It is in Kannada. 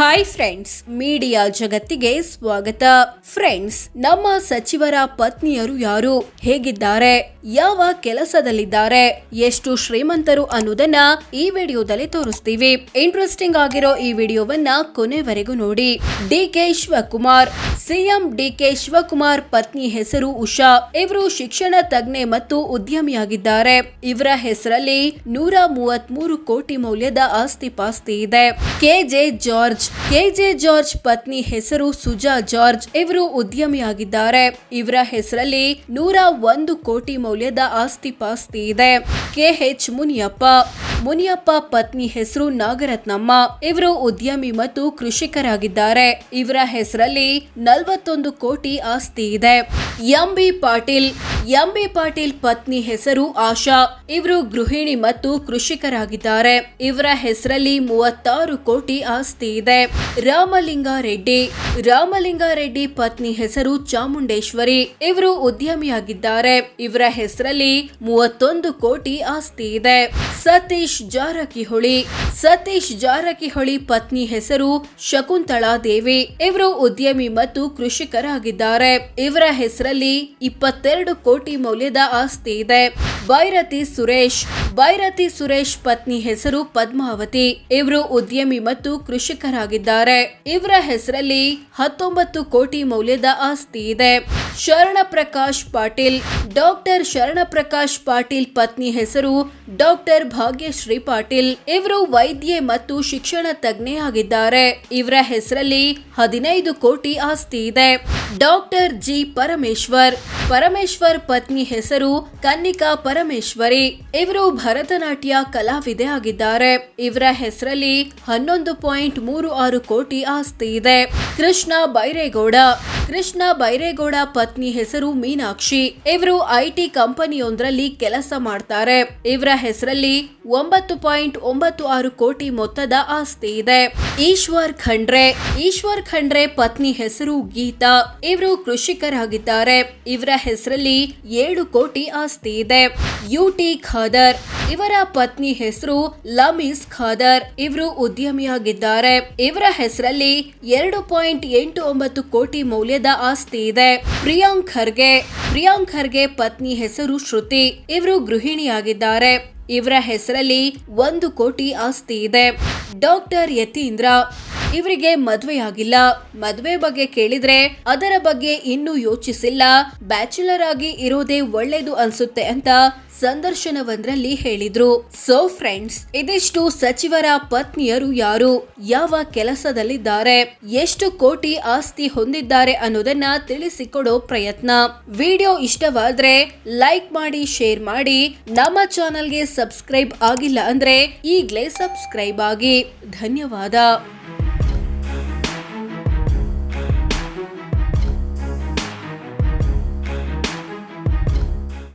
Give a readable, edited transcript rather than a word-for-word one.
ಹಾಯ್ ಫ್ರೆಂಡ್ಸ್, ಮೀಡಿಯಾ ಜಗತ್ತಿಗೆ ಸ್ವಾಗತ. ಫ್ರೆಂಡ್ಸ್, ನಮ್ಮ ಸಚಿವರ ಪತ್ನಿಯರು ಯಾರು, ಹೇಗಿದ್ದಾರೆ, ಯಾವ ಕೆಲಸದಲ್ಲಿದ್ದಾರೆ, ಎಷ್ಟು ಶ್ರೀಮಂತರು ಅನ್ನೋದನ್ನ ಈ ವಿಡಿಯೋದಲ್ಲಿ ತೋರಿಸ್ತೀವಿ. ಇಂಟ್ರೆಸ್ಟಿಂಗ್ ಆಗಿರೋ ಈ ವಿಡಿಯೋವನ್ನ ಕೊನೆವರೆಗೂ ನೋಡಿ. DK Shivakumar, CM DK Shivakumar ಪತ್ನಿ ಹೆಸರು ಉಷಾ. ಇವರು ಶಿಕ್ಷಣ ತಜ್ಞೆ ಮತ್ತು ಉದ್ಯಮಿಯಾಗಿದ್ದಾರೆ. ಇವರ ಹೆಸರಲ್ಲಿ 133 ಕೋಟಿ ಮೌಲ್ಯದ ಆಸ್ತಿ ಪಾಸ್ತಿ ಇದೆ. ಕೆಜೆ ಜಾರ್ಜ್ ಪತ್ನಿ ಹೆಸರು ಸುಜಾ ಜಾರ್ಜ್. ಇವರು ಉದ್ಯಮಿಯಾಗಿದ್ದಾರೆ. ಇವರ ಹೆಸರಲ್ಲಿ 101 ಕೋಟಿ ಮೌಲ್ಯದ ಆಸ್ತಿ ಪಾಸ್ತಿ ಇದೆ. ಕೆಎಚ್ ಮುನಿಯಪ್ಪ ಪತ್ನಿ ಹೆಸರು ನಾಗರತ್ನಮ್ಮ. ಇವರು ಉದ್ಯಮಿ ಮತ್ತು ಕೃಷಿಕರಾಗಿದ್ದಾರೆ. ಇವರ ಹೆಸರಲ್ಲಿ 41 ಕೋಟಿ ಆಸ್ತಿ ಇದೆ. ಎಂಬಿ ಪಾಟೀಲ್ ಪತ್ನಿ ಹೆಸರು ಆಶಾ. ಇವರು ಗೃಹಿಣಿ ಮತ್ತು ಕೃಷಿಕರಾಗಿದ್ದಾರೆ. ಇವರ ಹೆಸರಲ್ಲಿ 36 ಕೋಟಿ ಆಸ್ತಿ ಇದೆ. ರಾಮಲಿಂಗಾರೆಡ್ಡಿ ಪತ್ನಿ ಹೆಸರು ಚಾಮುಂಡೇಶ್ವರಿ. ಇವರು ಉದ್ಯಮಿಯಾಗಿದ್ದಾರೆ. ಇವರ ಹೆಸರಲ್ಲಿ 31 ಕೋಟಿ ಆಸ್ತಿ ಇದೆ. ಸತೀಶ್ ಜಾರಕಿಹೊಳಿ ಪತ್ನಿ ಹೆಸರು ಶಕುಂತಳಾ ದೇವಿ. ಇವರು ಉದ್ಯಮಿ ಮತ್ತು ಕೃಷಿಕರಾಗಿದ್ದಾರೆ. ಇವರ ಹೆಸರಲ್ಲಿ 22 ಕೋಟಿ ಮೌಲ್ಯದ ಆಸ್ತಿ ಇದೆ. ಬೈರತಿ ಸುರೇಶ್ ಪತ್ನಿ ಹೆಸರು ಪದ್ಮಾವತಿ. ಇವರು ಉದ್ಯಮಿ ಮತ್ತು ಕೃಷಿಕರಾಗಿದ್ದಾರೆ. ಇವರ ಹೆಸರಲ್ಲಿ 19 ಕೋಟಿ ಮೌಲ್ಯದ ಆಸ್ತಿ ಇದೆ. ಡಾಕ್ಟರ್ ಶರಣಪ್ರಕಾಶ್ ಪಾಟೀಲ್ ಪತ್ನಿ ಹೆಸರು ಡಾಕ್ಟರ್ ಭಾಗ್ಯಶ್ರೀ ಪಾಟೀಲ್. ಇವರು ವೈದ್ಯೆ ಮತ್ತು ಶಿಕ್ಷಣ ತಜ್ಞೆ ಆಗಿದ್ದಾರೆ. ಇವರ ಹೆಸರಲ್ಲಿ 15 ಕೋಟಿ ಆಸ್ತಿ ಇದೆ. ಡಾಕ್ಟರ್ ಜಿ ಪರಮೇಶ್ವರ್ ಪತ್ನಿ ಹೆಸರು ಕನ್ನಿಕಾ ಪರಮೇಶ್ವರಿ. ಇವರು ಭರತನಾಟ್ಯ ಕಲಾವಿದೆ ಆಗಿದ್ದಾರೆ. ಇವರ ಹೆಸರಲ್ಲಿ 11.36 ಕೋಟಿ ಆಸ್ತಿ ಇದೆ. ಕೃಷ್ಣ ಬೈರೇಗೌಡ ಪತ್ನಿ ಹೆಸರು ಮೀನಾಕ್ಷಿ. ಇವರು ಐಟಿ ಕಂಪನಿಯೊಂದರಲ್ಲಿ ಕೆಲಸ ಮಾಡ್ತಾರೆ. ಇವರ ಹೆಸರಲ್ಲಿ 9.96 ಕೋಟಿ ಮೊತ್ತದ ಆಸ್ತಿ ಇದೆ. ಈಶ್ವರ್ ಖಂಡ್ರೆ ಪತ್ನಿ ಹೆಸರು ಗೀತಾ. ಇವರು ಕೃಷಿಕರಾಗಿದ್ದಾರೆ. ಇವರ ಹೆಸರಲ್ಲಿ 7 ಕೋಟಿ ಆಸ್ತಿ ಇದೆ. ಯುಟಿ ಖಾದರ್, ಇವರ ಪತ್ನಿ ಹೆಸರು ಲಮೀಸ್ ಖಾದರ್. ಇವರು ಉದ್ಯಮಿಯಾಗಿದ್ದಾರೆ. ಇವರ ಹೆಸರಲ್ಲಿ 2.89 ಕೋಟಿ ಮೌಲ್ಯದ ಆಸ್ತಿ ಇದೆ. ಪ್ರಿಯಾಂಕ್ ಖರ್ಗೆ ಪತ್ನಿ ಹೆಸರು ಶ್ರುತಿ. ಇವರು ಗೃಹಿಣಿಯಾಗಿದ್ದಾರೆ. ಇವರ ಹೆಸರಲ್ಲಿ 1 ಕೋಟಿ ಆಸ್ತಿ ಇದೆ. ಡಾಕ್ಟರ್ ಯತೀಂದ್ರ, ಇವರಿಗೆ ಮದುವೆಯಾಗಿಲ್ಲ. ಮದುವೆ ಬಗ್ಗೆ ಕೇಳಿದ್ರೆ ಅದರ ಬಗ್ಗೆ ಇನ್ನೂ ಯೋಚಿಸಿಲ್ಲ, ಬ್ಯಾಚುಲರ್ ಆಗಿ ಇರೋದೇ ಒಳ್ಳೇದು ಅನ್ಸುತ್ತೆ ಅಂತ ಸಂದರ್ಶನವೊಂದರಲ್ಲಿ ಹೇಳಿದ್ರು. ಸೊ ಫ್ರೆಂಡ್ಸ್, ಇದಿಷ್ಟು ಸಚಿವರ ಪತ್ನಿಯರು ಯಾರು, ಯಾವ ಕೆಲಸದಲ್ಲಿದ್ದಾರೆ, ಎಷ್ಟು ಕೋಟಿ ಆಸ್ತಿ ಹೊಂದಿದ್ದಾರೆ ಅನ್ನೋದನ್ನ ತಿಳಿಸಿಕೊಡೋ ಪ್ರಯತ್ನ. ವಿಡಿಯೋ ಇಷ್ಟವಾದ್ರೆ ಲೈಕ್ ಮಾಡಿ, ಶೇರ್ ಮಾಡಿ. ನಮ್ಮ ಚಾನೆಲ್ಗೆ ಸಬ್ಸ್ಕ್ರೈಬ್ ಆಗಿಲ್ಲ ಅಂದ್ರೆ ಈಗಲೇ ಸಬ್ಸ್ಕ್ರೈಬ್ ಆಗಿ. ಧನ್ಯವಾದ.